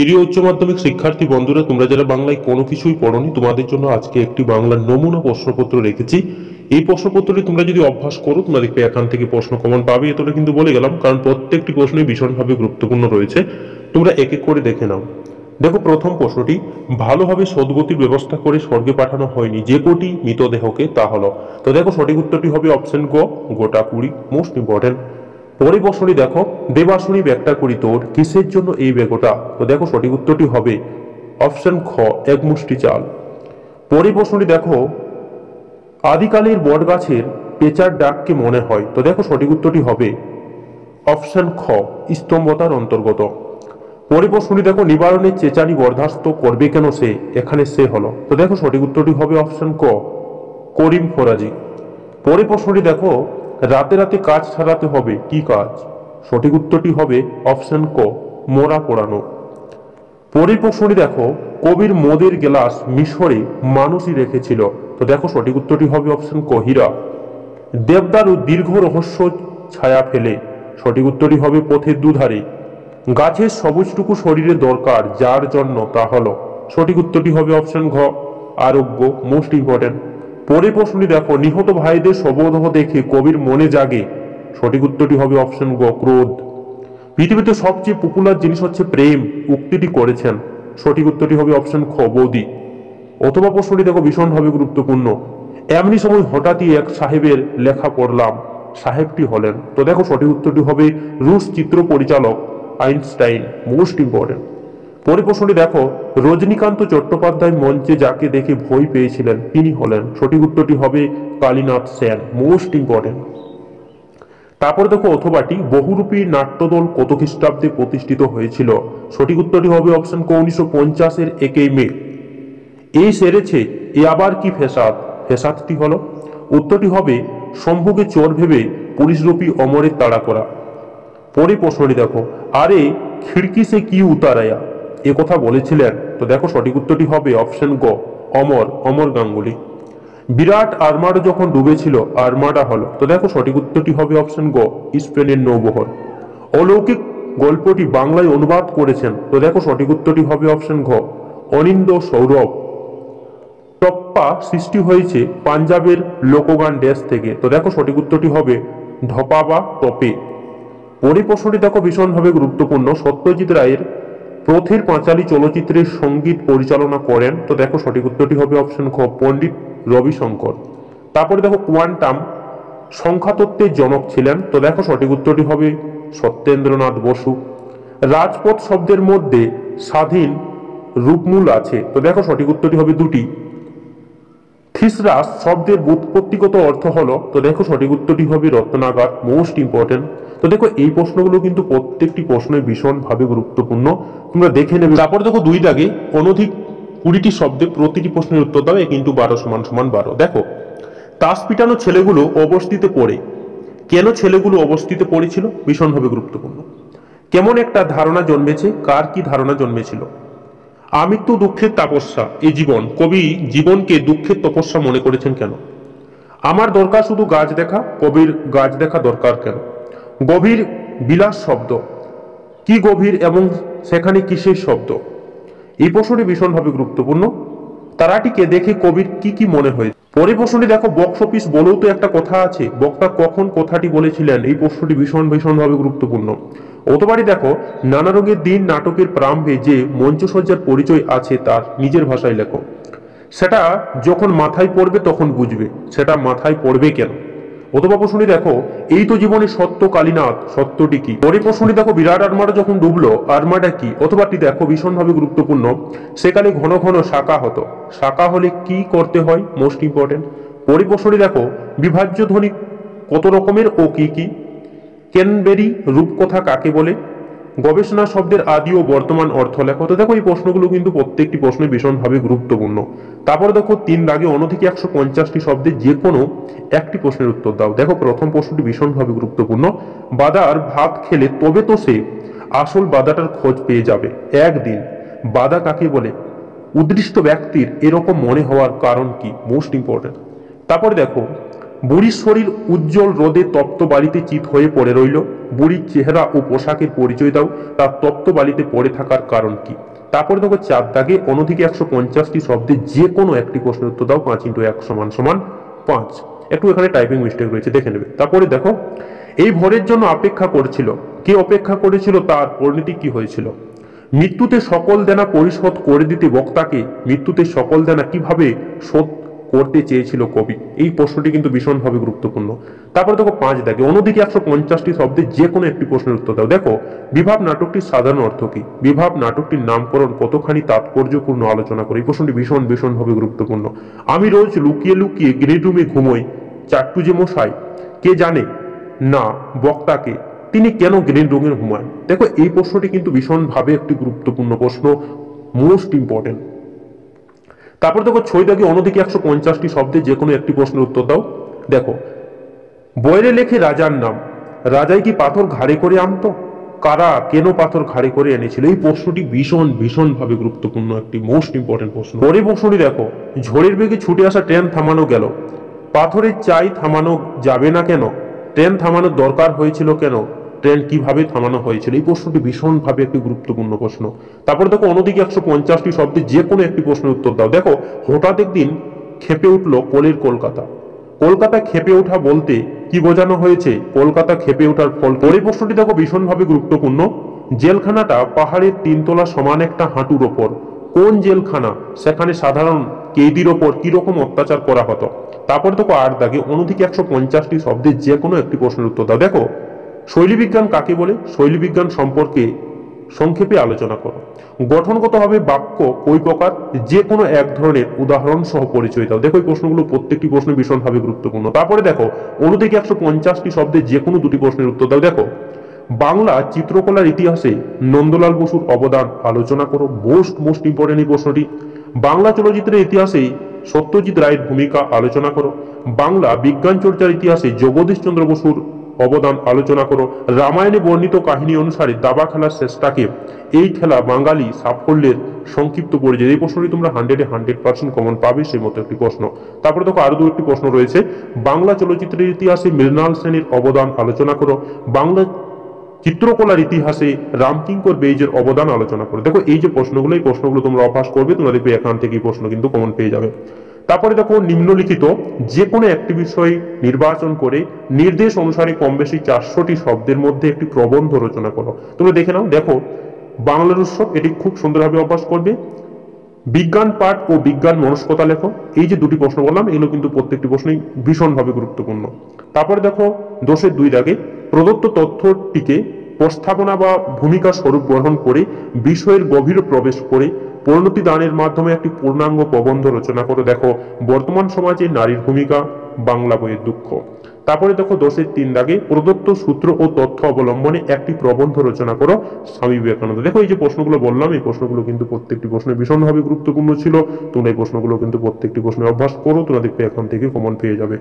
প্রিয় উচ্চ মাধ্যমিক শিক্ষার্থী বন্ধুরা, তোমরা যারা বাংলায় কোনো কিছুই পড়োনি, তোমাদের জন্য আজকে একটি বাংলার নমুনা প্রশ্নপত্র রেখেছি। এই প্রশ্নপত্রটি তোমরা যদি অভ্যাস করো, তোমরা দেখবে এখান থেকে প্রশ্ন কমন পাবে। এতটা কিন্তু বলে গেলাম, কারণ প্রত্যেকটি প্রশ্নই ভীষণভাবে গুরুত্বপূর্ণ রয়েছে। তোমরা এক এক করে দেখে নাও। দেখো, প্রথম প্রশ্নটি, ভালোভাবে সদ্গতির ব্যবস্থা করে স্বর্গে পাঠানো হয়নি যে কোটি মৃতদেহকে, তা হলো। তো দেখো, সঠিক উত্তরটি হবে অপশন গ, গোটা 20। Most important. পরের প্রশ্নটি দেখো, দেবাশুনি ব্যাগটা করি তোর, কিসের জন্য এই ব্যাগটা? তো দেখো, সঠিক উত্তরটি হবে অপশন খ, এক মুষ্টি চাল। পরের প্রশ্নটি দেখো, আদিকালের বট গাছের পেঁচার ডাককে মনে হয়। তো দেখো, সঠিক উত্তরটি হবে অপশন খ, স্তম্ভতার অন্তর্গত। পরের প্রশ্নটি দেখো, নিবারণের চেঁচানি বরদাস্ত করবে কেন সে, এখানে সে হলো। তো দেখো, সঠিক উত্তরটি হবে অপশন ক, করিম ফরাজি। পরের প্রশ্নটি দেখো, রাতে রাতে কাজ সারাতে হবে, কি কাজ? সঠিক উত্তরটি হবে অপশন ক, মোড়া পোড়ানো। পরের প্রশ্নটি দেখো, কবির মদের গ্লাস মিশরে মানুষই রেখেছিল। তো দেখো, সঠিক উত্তরটি হবে অপশন ক, হীরা। দেবদারু দীর্ঘ রহস্য ছায়া ফেলে। সঠিক উত্তরটি হবে পথের দুধারে। গাছের সবুজটুকু শরীরে দরকার যার জন্য, তা হলো। সঠিক উত্তরটি হবে অপশন ঘ, আরোগ্য। Most important. পরের প্রশ্নটি দেখো, নিহত ভাইদের শবদেহ দেখে কবির মনে জাগে। সঠিক উত্তরটি হবে অপশন গ, ক্রোধ। পৃথিবীতে সবচেয়ে পপুলার জিনিস হচ্ছে প্রেম, উক্তিটি করেছেন। সঠিক উত্তরটি হবে অপশন খ, বৌদি। অথবা প্রশ্নটি দেখো, ভীষণভাবে গুরুত্বপূর্ণ। এমনি সময় হঠাৎই এক সাহেবের লেখা পড়লাম, সাহেবটি হলেন। তো দেখো, সঠিক উত্তরটি হবে রুশ চিত্র পরিচালক আইনস্টাইন। Most important. পরের প্রশ্নটি দেখো, রজনীকান্ত চট্টোপাধ্যায় মঞ্চে যাকে দেখে ভয় পেয়েছিলেন তিনি হলেন। সঠিক উত্তরটি হবে কালীনাথ সেন। Most important. তারপর দেখো, অথবাটি বহুরূপী নাট্যদল কত খ্রিস্টাব্দে প্রতিষ্ঠিত হয়েছিল? সঠিক উত্তরটি হবে অপশন ক, 1950-এর 1 মে। এই সেরেছে, এ আবার কি ফেসাদ, ফেসাদটি হলো। উত্তরটি হবে শম্ভুকে চোর ভেবে পুলিশরূপী অমরের তাড়া করা। পরে প্রশ্নটি দেখো, আরে খিড়কি সে কি উতারায়া, এ কথা বলেছিলেন? তো দেখো, সঠিক উত্তরটি হবে অপশন গ, অমর গাঙ্গুলি। বিরাট আর্মাডা যখন ডুবেছিল, আর্মাডা হলো। তো দেখো, সঠিক উত্তরটি হবে অপশন গ, স্পেনের নৌবহর। অলৌকিক গল্পটি বাংলায় অনুবাদ করেছেন। তো দেখো, সঠিক উত্তরটি হবে অপশন ঘ, অনিন্দ সৌরভ। টপ্পা সৃষ্টি হয়েছে পাঞ্জাবের লোকগান ড্যাশ থেকে। তো দেখো, সঠিক উত্তরটি হবে ধপা বা টপে। পরের প্রশ্নটি দেখো, ভীষণভাবে গুরুত্বপূর্ণ। সত্যজিৎ রায়ের পথের পাঁচালী চলচ্চিত্রের সঙ্গীত পরিচালনা করেন। তো দেখো, সঠিক উত্তরটি হবে অপশন খ, পণ্ডিত রবিশঙ্কর। তারপরে দেখো, কোয়ান্টাম সংখ্যাতত্ত্বের জনক ছিলেন। তো দেখো, সঠিক উত্তরটি হবে সত্যেন্দ্রনাথ বসু। রাজপথ শব্দের মধ্যে স্বাধীন রূপমূল আছে। তো দেখো, সঠিক উত্তরটি হবে দুটি। থিসরাস শব্দের ব্যুৎপত্তিগত অর্থ হলো। তো দেখো, সঠিক উত্তরটি হবে রত্নাগার। Most important. তো দেখো, এই প্রশ্নগুলো কিন্তু প্রত্যেকটি প্রশ্নই ভীষণভাবে গুরুত্বপূর্ণ, তোমরা দেখে নেবে। তারপর দেখো, 2 দাগে অনধিক 20টি শব্দে প্রতিটি প্রশ্নের উত্তর দাও। কিন্তু 12 সমান সমান 12। দেখো, তাস পিটানো ছেলেগুলো অবস্থিতে পড়ে, কেন ছেলেগুলো অবস্থিতে পড়েছিল? ভীষণভাবে গুরুত্বপূর্ণ। কেমন একটা ধারণা জন্মেছে, কার কি ধারণা জন্মেছিল? আমৃত্যু দুঃখের তপস্যা এই জীবন, কবি জীবনকে দুঃখের তপস্যা মনে করেছেন কেন? আমার দরকার শুধু গাছ দেখা, কবির গাছ দেখা দরকার কেন? গভীর বিলাস শব্দ, কি গভীর এবং সেখানে কিসের শব্দ? এই প্রশ্নটি ভীষণভাবে গুরুত্বপূর্ণ। তারাটিকে দেখে কবির কি কি মনে হয়? পরের প্রশ্নটি দেখো, বক্স অফিস বলেও তো একটা কথা আছে, বক্তা কখন কথাটি বলেছিলেন? এই প্রশ্নটি ভীষণভাবে গুরুত্বপূর্ণ। অতবারই দেখো, নানা রঙের দিন নাটকের প্রারম্ভে যে মঞ্চসজ্জার পরিচয় আছে তার নিজের ভাষায় লেখো। সেটা যখন মাথায় পড়বে তখন বুঝবে সেটা মাথায় পড়বে কেন। অথবা প্রশ্নটি দেখো, এই তো জীবনে সত্য কালীনাথ, সত্যটি কি? পরের প্রশ্নটি দেখো, বিরাট আর্মাডা যখন ডুবলো, আর্মাডা কি? অথবাটি দেখো, ভীষণভাবে গুরুত্বপূর্ণ। সেকালে ঘন ঘন শাখা হতো, শাখা হলে কি করতে হয়? Most important. পরের প্রশ্নটি দেখো, বিভাজ্য ধ্বনি কত রকমের ও কি কি? ক্যানবেরি রূপকথা কাকে বলে? গবেষণা শব্দের আদি ও বর্তমান অর্থ লেখো। তো দেখো, এই প্রশ্নগুলো কিন্তু প্রত্যেকটি প্রশ্ন ভীষণভাবে গুরুত্বপূর্ণ। তারপর দেখো, 3 দাগে অনধিক 150টি শব্দে যে কোনো একটি প্রশ্নের উত্তর দাও। দেখো, প্রথম প্রশ্নটি ভীষণভাবে গুরুত্বপূর্ণ। বাদার ভাত খেলে তবে তো সে আসল বাদাটার খোঁজ পেয়ে যাবে একদিন। বাদা কাকে বলে? উদ্দিষ্ট ব্যক্তির এরকম মনে হওয়ার কারণ কি? Most important. তারপরে দেখো, বুড়ির শরীর উজ্জ্বল রোদে তপ্ত বালিতে চিত হয়ে পড়ে রইল। বুড়ির চেহারা ও পোশাকের পরিচয় দাও, তার তপ্ত বালিতে পড়ে থাকার কারণ কি? তারপরে দেখো 4 দাগে অনধিক 150টি শব্দে যে কোনো একটি প্রশ্নের উত্তর দাও। 5 × 1 = 5। একটু এখানে টাইপিং মিস্টেক রয়েছে, দেখে নেবে। তারপরে দেখো, এই ভোরের জন্য অপেক্ষা করছিল, কে অপেক্ষা করেছিল, তার পরিণতি কি হয়েছিল? মৃত্যুতে সকল দেনা পরিশোধ করে দিতে বক্তাকে মৃত্যুতে সকল দেনা কিভাবে শোধ করতে চেয়েছিল কবি? এই প্রশ্নটি কিন্তু ভীষণভাবে গুরুত্বপূর্ণ। তারপরে দেখো 5 দাগে অনধিক 150টি শব্দে যে কোনো একটি প্রশ্নের উত্তর দাও। দেখো, বিভাব নাটকটির সাধারণ অর্থ কি? বিভাব নাটকটির নামকরণ কতখানি তাৎপর্যপূর্ণ আলোচনা করে। এই প্রশ্নটি ভীষণভাবে গুরুত্বপূর্ণ। আমি রোজ লুকিয়ে লুকিয়ে গ্রিন রুমে ঘুমোই, চাট্টুজে মশাই কে জানে না বক্তাকে তিনি কেন গ্রিন রুমে ঘুমান? দেখো, এই প্রশ্নটি কিন্তু ভীষণভাবে একটি গুরুত্বপূর্ণ প্রশ্ন, মোস্ট ইম্পর্টেন্ট। তারপর দেখো 6 দাগে অনধিক 150টি শব্দে যে কোনো একটি প্রশ্নের উত্তর দাও। দেখো, বইয়ে লেখে রাজার নাম, রাজাই কি পাথর ঘাড়ে করে আনতো? কারা কেন পাথর ঘাড়ে করে এনেছিল? এই প্রশ্নটি ভীষণভাবে গুরুত্বপূর্ণ, একটি মোস্ট ইম্পর্টেন্ট প্রশ্ন। পরের প্রশ্নটি দেখো, ঝড়ের বেগে ছুটে আসা ট্রেন থামানো গেল, পাথরের চাই থামানো যাবে না কেন? ট্রেন থামানোর দরকার হয়েছিল কেন? ট্রেন কিভাবে থামানো হয়েছিল? এই প্রশ্নটি ভীষণভাবে একটি গুরুত্বপূর্ণ প্রশ্ন। তারপর দেখো, অনধিক 150টি শব্দে যে কোনো একটি প্রশ্নের উত্তর দাও। দেখো, হঠাৎ একদিন খেপে উঠল কোলের কলকাতা, কলকাতা খেপে ওঠা বলতে কি বোঝানো হয়েছে? কলকাতা খেপে ওঠার ফল। পরের প্রশ্নটি দেখো ভীষণভাবে গুরুত্বপূর্ণ। জেলখানাটা পাহাড়ের 3 তলা সমান একটা হাঁটুর ওপর, কোন জেলখানা? সেখানে সাধারণ কেদির ওপর কিরকম অত্যাচার করা হতো? তারপর দেখো 8 দাগে অনধিক 150টি শব্দে যে কোনো একটি প্রশ্নের উত্তর দাও। দেখো, শৈলীবিজ্ঞান কাকে বলে? শৈলীবিজ্ঞান সম্পর্কে সংক্ষেপে আলোচনা করো। গঠনগতভাবে বাক্য কই প্রকার? যে কোনো এক ধরনের উদাহরণ সহ পরিচয় দাও। দেখো, এই প্রশ্নগুলো প্রত্যেকটি প্রশ্ন ভীষণভাবে গুরুত্বপূর্ণ। তারপরে দেখো, অনধিক 150টি শব্দে যে কোনো দুটি প্রশ্নের উত্তর দাও। দেখো, বাংলা চিত্রকলার ইতিহাসে নন্দলাল বসুর অবদান আলোচনা করো। মোস্ট ইম্পর্টেন্ট এই প্রশ্নটি। বাংলা চলচ্চিত্রের ইতিহাসে সত্যজিৎ রায়ের ভূমিকা আলোচনা করো। বাংলা বিজ্ঞান চর্চার ইতিহাসে জগদীশ চন্দ্র বসুর অবদান আলোচনা করো। রামায়ণে বর্ণিত কাহিনী অনুসারে দাবা খেলার চেষ্টাকে এই খেলা বাঙালি সাফল্যের সংক্ষিপ্ত পরিচয়। এই প্রশ্নটি তোমরা 100% কমন পাবে, সেই মতো একটি প্রশ্ন। তারপরে দেখো, আরো দুটি প্রশ্ন রয়েছে। বাংলা চলচ্চিত্রের ইতিহাসে মৃণাল সেনের অবদান আলোচনা করো। বাংলা চিত্রকলার ইতিহাসে রামকিঙ্কর বেইজের অবদান আলোচনা করো। দেখো, এই যে প্রশ্নগুলো, এই প্রশ্নগুলো তোমরা অভ্যাস করবে, তোমরা দেখবে এখান থেকে এই প্রশ্ন কিন্তু কমন পেয়ে যাবে। তারপরে দেখো, নিম্নলিখিত যে কোনো একটি বিষয় নির্বাচন করে নির্দেশ অনুসারে কম বেশি 400টি শব্দের মধ্যে একটি প্রবন্ধ রচনা করো। তোমরা দেখে নাও। দেখো, বাংলার উৎসব, এটি খুব সুন্দরভাবে অভ্যাস করবে। বিজ্ঞান পাঠ ও বিজ্ঞান মনস্কতা লেখো। এই যে দুটি প্রশ্ন বললাম, এগুলো কিন্তু প্রত্যেকটি প্রশ্নই ভীষণভাবে গুরুত্বপূর্ণ। তারপরে দেখো, 2 দাগে প্রদত্ত তথ্যটিকে প্রস্তাবনা বা ভূমিকা স্বরূপ গ্রহণ করে বিষয়ের গভীরে প্রবেশ করে পরিণতি দানের মাধ্যমে একটি পূর্ণাঙ্গ প্রবন্ধ রচনা করো। দেখো, বর্তমান সমাজে নারীর ভূমিকা, বাংলা বইয়ের দুঃখ। তারপরে দেখো 3 দাগে প্রদত্ত সূত্র ও তথ্য অবলম্বনে একটি প্রবন্ধ রচনা করো, স্বামী বিবেকানন্দ। দেখো, এই যে প্রশ্নগুলো বললাম, এই প্রশ্নগুলো কিন্তু প্রত্যেকটি প্রশ্ন ভীষণভাবে গুরুত্বপূর্ণ ছিল। তোমরা এই প্রশ্নগুলো কিন্তু প্রত্যেকটি প্রশ্নে অভ্যাস করো, তোমরা দেখবে এখান থেকে কমন পেয়ে যাবে।